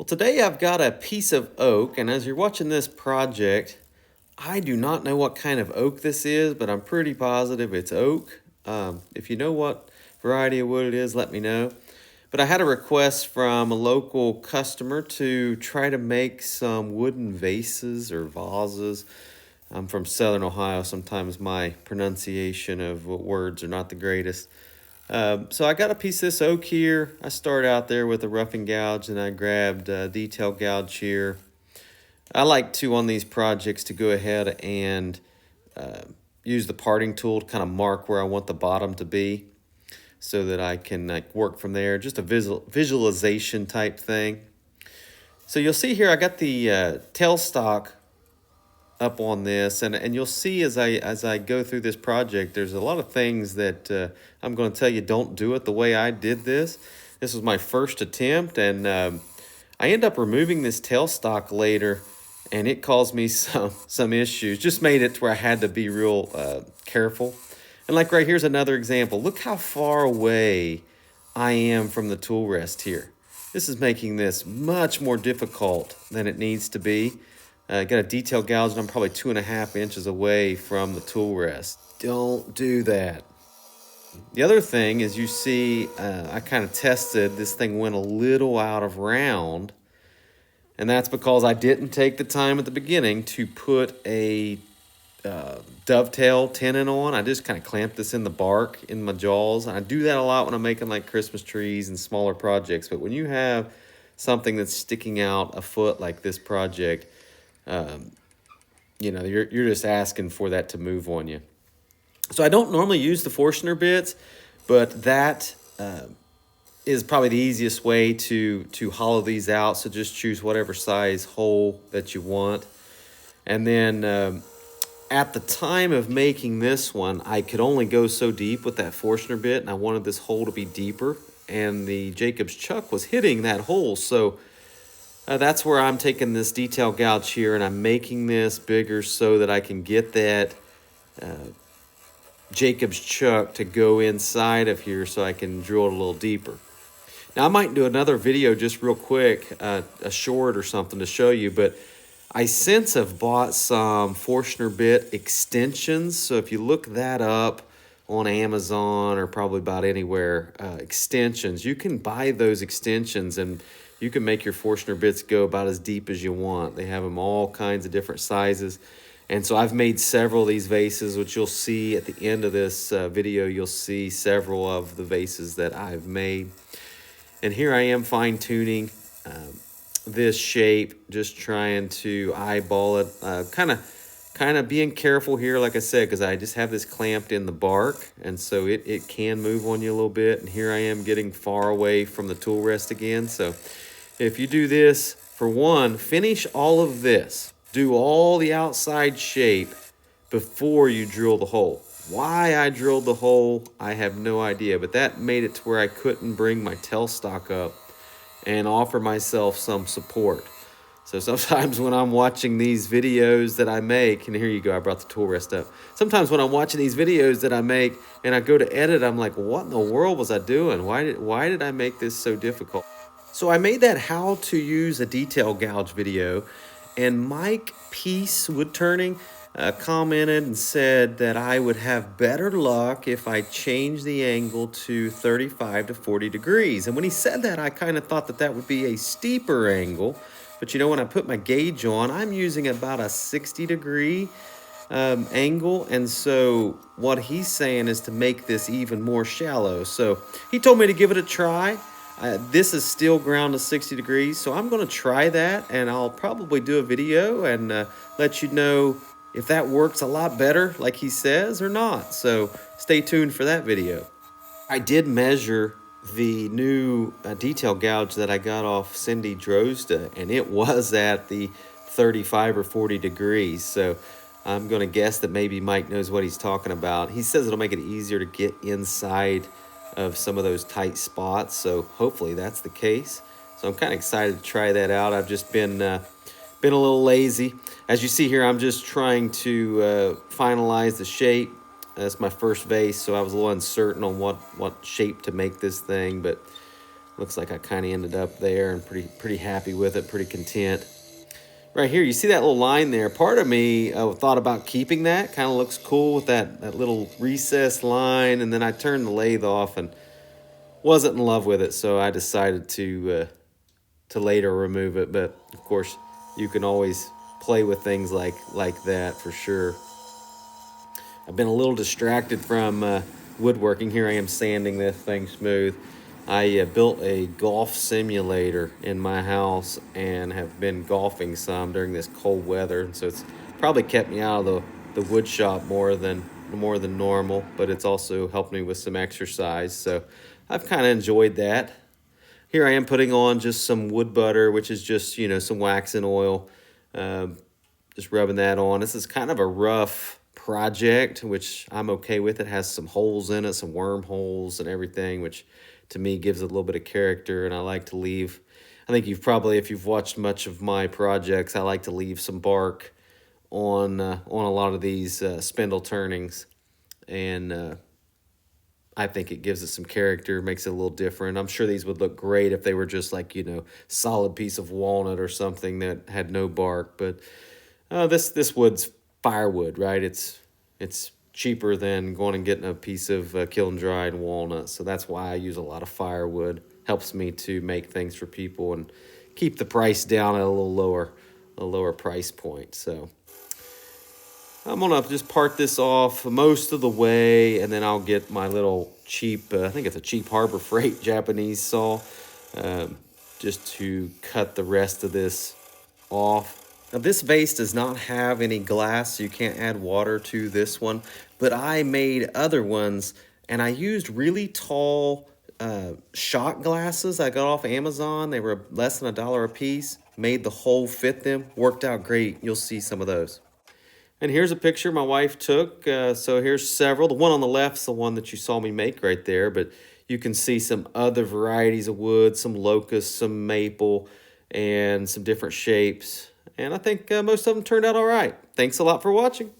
Well, today I've got a piece of oak, and as you're watching this project, I do not know what kind of oak this is, but I'm pretty positive it's oak. If you know what variety of wood it is, let me know. But I had a request from a local customer to try to make some wooden vases or vases. I'm from Southern Ohio. Sometimes my pronunciation of words are not the greatest. So I got a piece of this oak here. I started out there with a roughing gouge and I grabbed a detail gouge here. I like to, on these projects, to go ahead and uh, use the parting tool to kind of mark where I want the bottom to be so that I can work from there. Just a visualization type thing. So you'll see here I got the tailstock up on this, and you'll see as I go through this project, there's a lot of things that I'm going to tell you don't do it the way I did this. This was my first attempt, and I end up removing this tailstock later, and it caused me some issues. Just made it to where I had to be real careful. And like right here's another example. Look how far away I am from the tool rest here. This is making this much more difficult than it needs to be. Got a detail gouge and I'm probably 2.5 inches away from the tool rest. Don't do that. The other thing is you see I kind of tested, this thing went a little out of round, and that's because I didn't take the time at the beginning to put a dovetail tenon on. I just kind of clamped this in the bark in my jaws. And I do that a lot when I'm making like Christmas trees and smaller projects, but when you have something that's sticking out a foot like this project, you're just asking for that to move on you. So I don't normally use the Forstner bits, but that is probably the easiest way to hollow these out. So just choose whatever size hole that you want. And then at the time of making this one, I could only go so deep with that Forstner bit, and I wanted this hole to be deeper. And the Jacob's chuck was hitting that hole, so that's where I'm taking this detail gouge here and I'm making this bigger so that I can get that Jacob's chuck to go inside of here so I can drill it a little deeper. Now I might do another video just real quick, a short or something to show you, but I since have bought some Forstner bit extensions. So if you look that up on Amazon or probably about anywhere, extensions, you can buy those extensions and you can make your Forstner bits go about as deep as you want. They have them all kinds of different sizes. And so I've made several of these vases, which you'll see at the end of this video. You'll see several of the vases that I've made. And here I am fine-tuning this shape, just trying to eyeball it. Kind of being careful here, like I said, because I just have this clamped in the bark. And so it can move on you a little bit. And here I am getting far away from the tool rest again. So if you do this, for one, finish all of this. Do all the outside shape before you drill the hole. Why I drilled the hole, I have no idea. But that made it to where I couldn't bring my tailstock up and offer myself some support. So sometimes when I'm watching these videos that I make, and here you go, I brought the tool rest up. Sometimes when I'm watching these videos that I make and I go to edit, I'm like, what in the world was I doing? Why did I make this so difficult? So I made that how to use a detail gouge video, and Mike Peace Wood Turning commented and said that I would have better luck if I changed the angle to 35 to 40 degrees. And when he said that, I kind of thought that that would be a steeper angle. But when I put my gauge on, I'm using about a 60-degree angle. And so what he's saying is to make this even more shallow. So he told me to give it a try. This is still ground to 60 degrees, so I'm going to try that, and I'll probably do a video and let you know if that works a lot better, like he says, or not. So stay tuned for that video. I did measure the new detail gouge that I got off Cindy Drozda, and it was at the 35 or 40 degrees. So I'm going to guess that maybe Mike knows what he's talking about. He says it'll make it easier to get inside of some of those tight spots, so hopefully that's the case. So I'm kind of excited to try that out. I've just been a little lazy. As you see here, I'm just trying to finalize the shape. That's my first vase, so I was a little uncertain on what shape to make this thing, but looks like I kind of ended up there and pretty happy with it, pretty content. Right here, you see that little line there. Part of me thought about keeping that. Kind of looks cool with that little recessed line. And then I turned the lathe off and wasn't in love with it, so I decided to later remove it. But of course, you can always play with things like that for sure. I've been a little distracted from woodworking. Here I am sanding this thing smooth. I built a golf simulator in my house and have been golfing some during this cold weather, and so it's probably kept me out of the wood shop more than normal, but it's also helped me with some exercise, so I've kind of enjoyed that. Here I am putting on just some wood butter, which is just, some wax and oil. Just rubbing that on. This is kind of a rough project, which I'm okay with. It has some holes in it, some wormholes and everything, which to me gives it a little bit of character, and I like to leave. I think if you've watched much of my projects, I like to leave some bark on a lot of these spindle turnings, and I think it gives it some character, makes it a little different. I'm sure these would look great if they were just like, solid piece of walnut or something that had no bark. But this wood's firewood, right? It's cheaper than going and getting a piece of kiln dried walnut. So that's why I use a lot of firewood. Helps me to make things for people and keep the price down at a lower price point. So I'm gonna just part this off most of the way, and then I'll get my little cheap, I think it's a cheap Harbor Freight Japanese saw, just to cut the rest of this off. Now this vase does not have any glass, so you can't add water to this one, but I made other ones, and I used really tall shot glasses I got off Amazon. They were less than $1 a piece, made the hole fit them, worked out great. You'll see some of those. And here's a picture my wife took. So here's several. The one on the left's the one that you saw me make right there, but you can see some other varieties of wood, some locust, some maple, and some different shapes. And I think most of them turned out all right. Thanks a lot for watching.